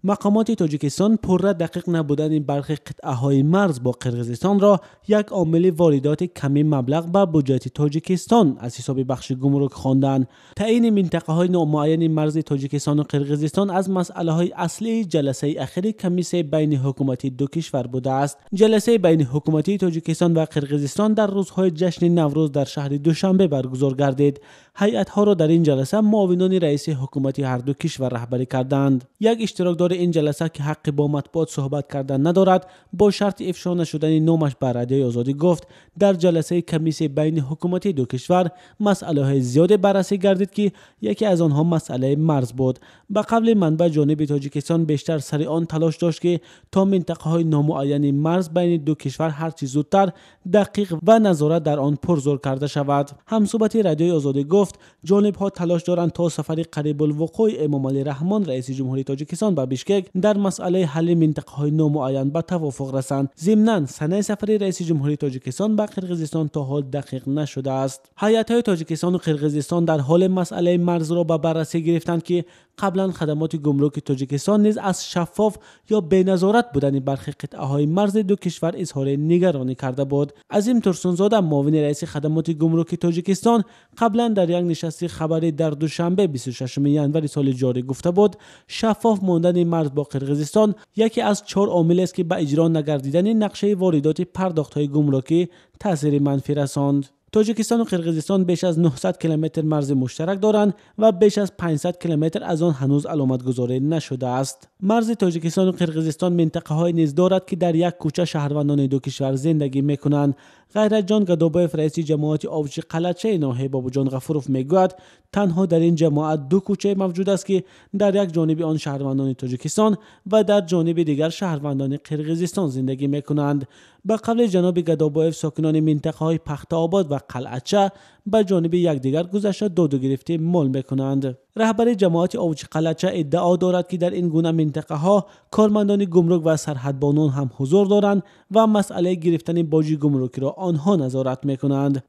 مقامات تاجیکستان پررد دقیق نبودن برخی قطعه‌های مرز با قرقیزستان را یک عامل واردات کمی مبلغ به بودجه تاجیکستان از حساب بخش گمرک خواندند. تعیین منطقه‌های نامعین مرز تاجیکستان و قرقیزستان از مسئله‌های اصلی جلسه اخیر کمیسیون بین حکومتی دو کشور بوده است. جلسه بین حکومتی تاجیکستان و قرقیزستان در روزهای جشن نوروز در شهر دوشنبه برگزار گردید. هیئت‌ها را در این جلسه معاونان رئیس حکومتی هر دو کشور رهبری کردند. یک اشتراکدار این جلسه که حق با مطبوعات صحبت کردن ندارد، با شرط افشا نشدن نامش به رادیوی آزادی گفت در جلسه کمیسیون بین حکومتی دو کشور مسائل زیاد بررسی گردید که یکی از آنها مسئله مرز بود. به قول منبع جانب تاجیکستان بیشتر سر آن تلاش داشت که تا منطقه‌های نامعین مرز بین دو کشور هر چه زودتر دقیق و نظارت در آن پرزور کرده شود. همصحبت رادیوی آزادی گفت جانب‌ها تلاش دارند تا سفر قریب الوقوع امامعلی رحمان رئیس جمهوری تاجیکستان به بیشکک در مسئله حل منطقه‌های نامعین به توافق رسند. ضمناً سنه سفر رئیس جمهوری تاجیکستان به قرقیزستان تا حال دقیق نشده است. هیئت‌های تاجیکستان و قرقیزستان در حال مسئله مرز را به بررسی گرفتند که قبلا خدمات گمرک تاجیکستان نیز از شفاف یا بی‌نظارت بودن برخی قطعه‌های مرز دو کشور اظهار نگرانی کرده بود. عظیم ترسونزاده معاون رئیس خدمات گمرک تاجیکستان قبلا در یک نشست خبری در دوشنبه 26 ژانویه سال جاری گفته بود شفاف ماندن مرز با قرقیزستان یکی از 4 عامل است که به اجرا نگردیدن نقشه واردات پرداخت‌های گمرکی تاثیر منفی رساند. تاجیکستان و قرقیزستان بیش از 900 کیلومتر مرز مشترک دارند و بیش از 500 کیلومتر از آن هنوز علامت گذاری نشده است. مرز تاجیکستان و قرقیزستان منطقه‌های نیز دارد که در یک کوچه شهروندان دو کشور زندگی می‌کنند. غیرتجان گدابایف رئیس جماعت آوچی قلچه ناحیه بابوجان غفوروف میگوید تنها در این جماعت دو کوچه موجود است که در یک جانب آن شهروندان تاجیکستان و در جانب دیگر شهروندان قرقیزستان زندگی می‌کنند. به قول جناب گدابایف ساکنان منطقه‌های پخت‌آباد و قلعچه به جانب یکدیگر گذشته داد و گرفته مال می‌کنند. رهبر جماعت آوچی قلعچه ادعا دارد که در این گونه منطقه‌ها کارمندان گمرک و سرحدبانان هم حضور دارند و مسئله گرفتن باج گمرکی را آنها نظارت می‌کنند.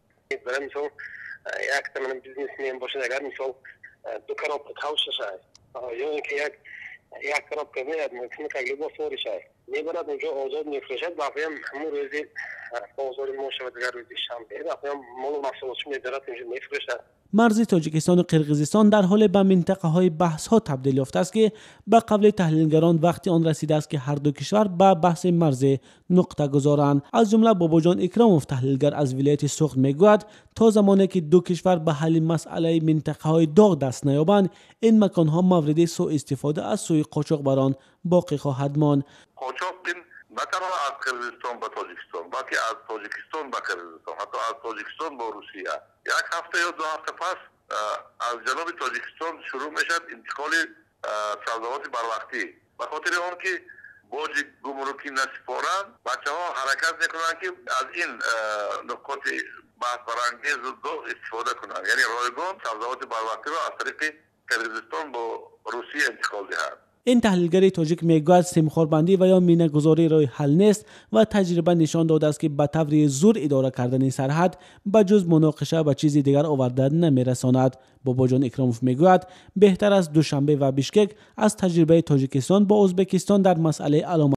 برای مثال یک تمام بیزنسمن باشه اگر مثال دکان پتاوش شد یا اینکه یک طرف کمیاد ممکن که لباس فروش شد میبرد اونجا آزاد میفروشد و همون روزی بازار ما شود در روز شنبه و مال و محصولاتش میدارد اونجا میفروشد. مرز تاجیکستان و قرقیزستان در حال به منطقه‌های بحث‌ها تبدیل یافته است که به قول تحلیلگران وقتی آن رسیده است که هر دو کشور به بحث مرز نقطه گذارند. از جمله باباجان اکراموف تحلیلگر از ولایت سوخت میگوید تا زمانی که دو کشور به حل مسئله منطقه‌های داغ دست نیابند این مکان‌ها مورد سوء استفاده از سوی قاچاقبران باقی خواهد ماند. قاچاق نه تنها از قرقیزستان به تاجیکستان بلکه از تاجیکستان به قرقیزستان حتی از تاجیکستان با روسیه یک هفته یا 2 هفته پس از جنوب تاجیکستان شروع میشد انتقال سبزوات بروقتی به خاطر آن که باج گمرکی نسپارند بچه‌ها حرکت میکنند که از این نکات بحث برانگیز دو استفاده کنند یعنی رایگان سبزوات بروقتی را از طریق قرقیزستان با روسیه انتقال دهند. این تحلیلگر تاجیک میگوید سیمخواربندی و یا مینه‌گذاری راه حل نیست و تجربه نشان داده است که به طور زور اداره کردن سرحد به جز مناقشه و چیزی دیگر آورده نمیرساند. باباجان اکراموف میگوید بهتر است دوشنبه و بیشکک از تجربه تاجیکستان با ازبکستان در مسئله علامت